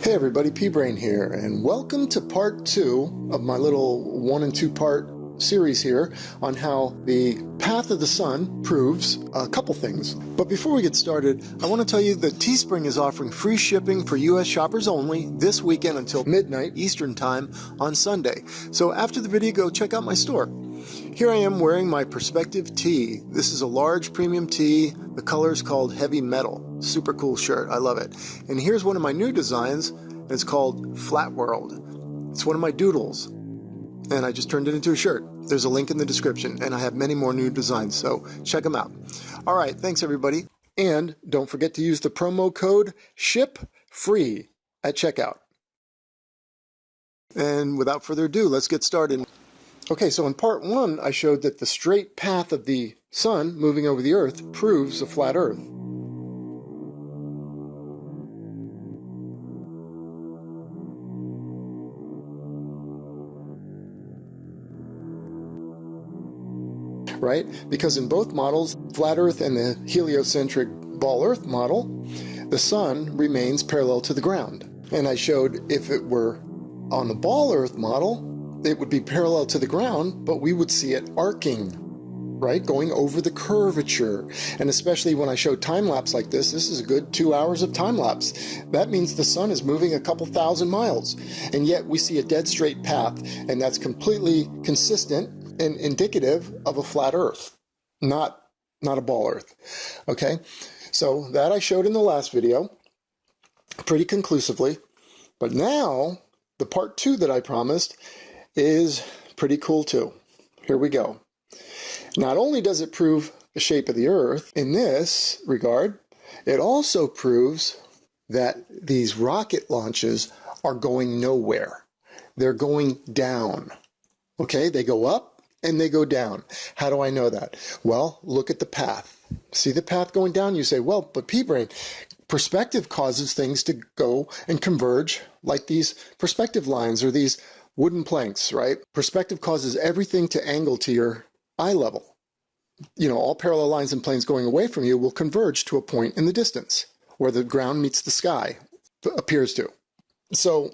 Hey everybody, p-brane here, and welcome to part 2 of my little 1 and 2 part series here on how the path of the sun proves a couple things. But before we get started, I want to tell you that Teespring is offering free shipping for US shoppers only this weekend until midnight Eastern Time on Sunday. So after the video, go check out my store. Here I am wearing my Perspective tee. This is a large premium tee. The color is called Heavy Metal. Super cool shirt. I love it. And here's one of my new designs. It's called Flat World. It's one of my doodles. And I just turned it into a shirt. There's a link in the description. And I have many more new designs, so check them out. All right, thanks everybody. And don't forget to use the promo code SHIPFREE at checkout. And without further ado, let's get started. Okay, so in part 1, I showed that the straight path of the sun moving over the Earth proves a flat Earth. Right? Because in both models, flat Earth and the heliocentric ball Earth model, the sun remains parallel to the ground. And I showed if it were on the ball Earth model, it would be parallel to the ground, but we would see it arcing, right? Going over the curvature. And especially when I show time-lapse like this is a good 2 hours of time-lapse. That means the sun is moving a couple thousand miles. And yet we see a dead straight path, and that's completely consistent and indicative of a flat Earth, not a ball Earth. Okay? So that I showed in the last video pretty conclusively. But now, the part 2 that I promised is pretty cool too. Here we go. Not only does it prove the shape of the Earth in this regard, it also proves that these rocket launches are going nowhere. They're going down. Okay, they go up and they go down. How do I know that? Well, look at the path. See the path going down? You say, well, but p-brane, perspective causes things to go and converge like these perspective lines or these wooden planks, right? Perspective causes everything to angle to your eye level. You know, all parallel lines and planes going away from you will converge to a point in the distance where the ground meets the sky, appears to. So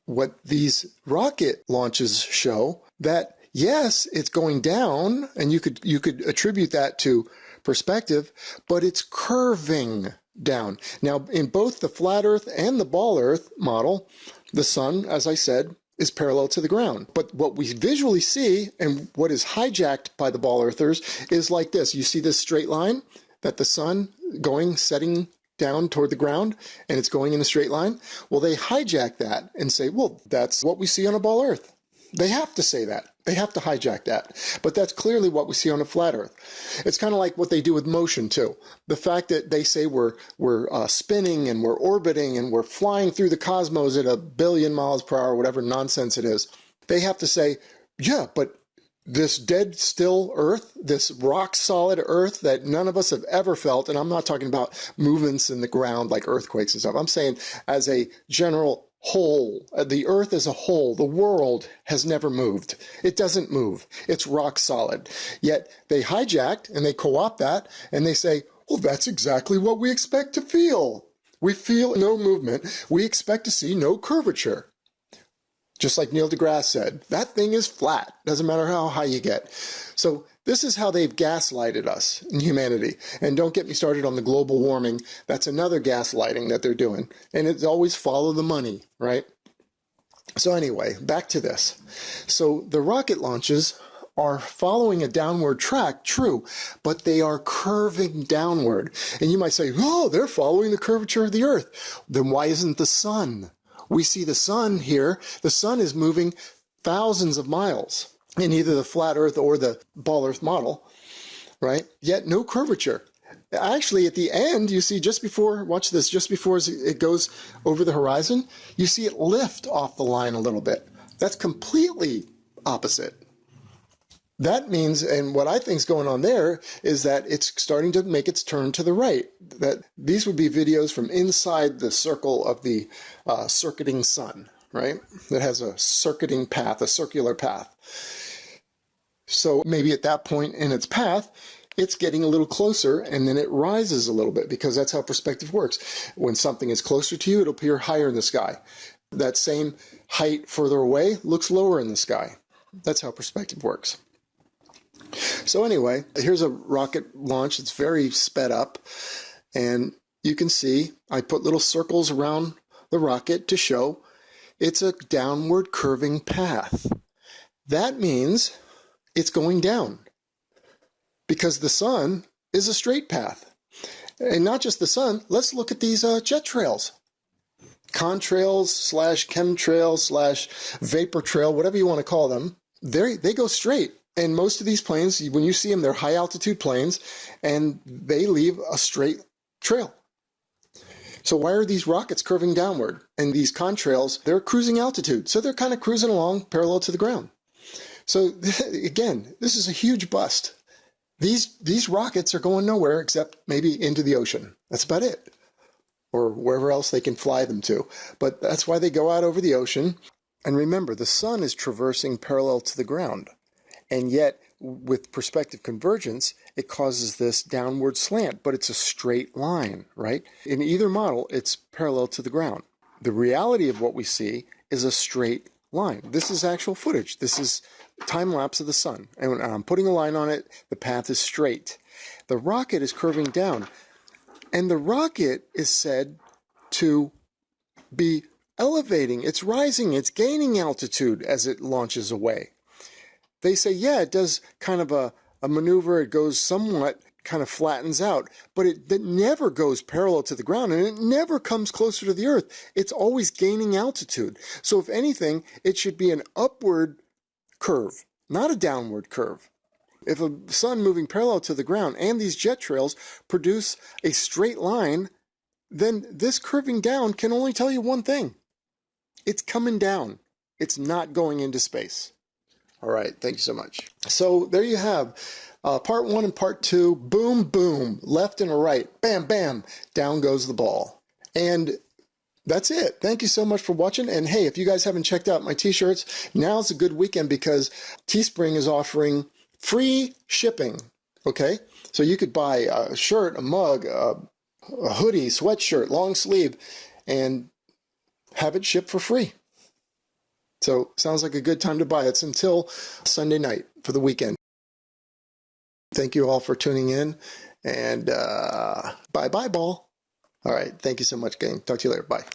what these rocket launches show that, yes, it's going down, and you could attribute that to perspective, but it's curving down. Now, in both the flat Earth and the ball Earth model, the sun, as I said, is parallel to the ground. But what we visually see, and what is hijacked by the ball earthers, is like this. You see this straight line that the sun setting down toward the ground, and it's going in a straight line? Well, they hijack that and say, well, that's what we see on a ball Earth. They have to say that. They have to hijack that. But that's clearly what we see on a flat Earth. It's kind of like what they do with motion, too. The fact that they say we're spinning and we're orbiting and we're flying through the cosmos at 1 billion miles per hour, whatever nonsense it is. They have to say, yeah, but this dead still Earth, this rock solid Earth that none of us have ever felt, and I'm not talking about movements in the ground like earthquakes and stuff. I'm saying as a general whole, the Earth as a whole, the world has never moved. It doesn't move. It's rock solid. Yet they hijacked and they co-opt that and they say, well, that's exactly what we expect to feel. We feel no movement. We expect to see no curvature. Just like Neil deGrasse said, that thing is flat. Doesn't matter how high you get. So this is how they've gaslighted us in humanity. And don't get me started on the global warming. That's another gaslighting that they're doing. And it's always follow the money, right? So anyway, back to this. So the rocket launches are following a downward track, true, but they are curving downward. And you might say, oh, they're following the curvature of the Earth. Then why isn't the sun? We see the sun here. The sun is moving thousands of miles in either the flat Earth or the ball Earth model, right? Yet no curvature. Actually, at the end, you see just before, watch this, just before it goes over the horizon, you see it lift off the line a little bit. That's completely opposite. That means, and what I think is going on there, is that it's starting to make its turn to the right. That these would be videos from inside the circle of the circuiting sun, right? That has a circuiting path, a circular path. So maybe at that point in its path, it's getting a little closer, and then it rises a little bit, because that's how perspective works. When something is closer to you, it'll appear higher in the sky. That same height further away looks lower in the sky. That's how perspective works. So anyway, here's a rocket launch. It's very sped up, and you can see I put little circles around the rocket to show it's a downward curving path. That means it's going down, because the sun is a straight path. And not just the sun, let's look at these jet trails. Contrails / chemtrails / vapor trail, whatever you want to call them, they go straight. And most of these planes, when you see them, they're high altitude planes, and they leave a straight trail. So why are these rockets curving downward? And these contrails, they're cruising altitude. So they're kind of cruising along parallel to the ground. So again, this is a huge bust. These rockets are going nowhere except maybe into the ocean. That's about it. Or wherever else they can fly them to. But that's why they go out over the ocean. And remember, the sun is traversing parallel to the ground. And yet, with perspective convergence, it causes this downward slant, but it's a straight line, right? In either model, it's parallel to the ground. The reality of what we see is a straight line. This is actual footage. This is time lapse of the sun. And when I'm putting a line on it, the path is straight. The rocket is curving down. And the rocket is said to be elevating. It's rising. It's gaining altitude as it launches away. They say, yeah, it does kind of a maneuver. It goes somewhat, kind of flattens out, but it never goes parallel to the ground, and it never comes closer to the earth. It's always gaining altitude. So if anything, it should be an upward curve, not a downward curve. If a sun moving parallel to the ground and these jet trails produce a straight line, then this curving down can only tell you one thing. It's coming down. It's not going into space. All right, thank you so much. So there you have part 1 and part 2. Boom, boom, left and a right. Bam, bam, down goes the ball. And that's it. Thank you so much for watching. And hey, if you guys haven't checked out my t-shirts, now's a good weekend because Teespring is offering free shipping. Okay? So you could buy a shirt, a mug, a hoodie, sweatshirt, long sleeve, and have it shipped for free. So sounds like a good time to buy. It's until Sunday night for the weekend. Thank you all for tuning in, and bye-bye, ball. All right. Thank you so much, gang. Talk to you later. Bye.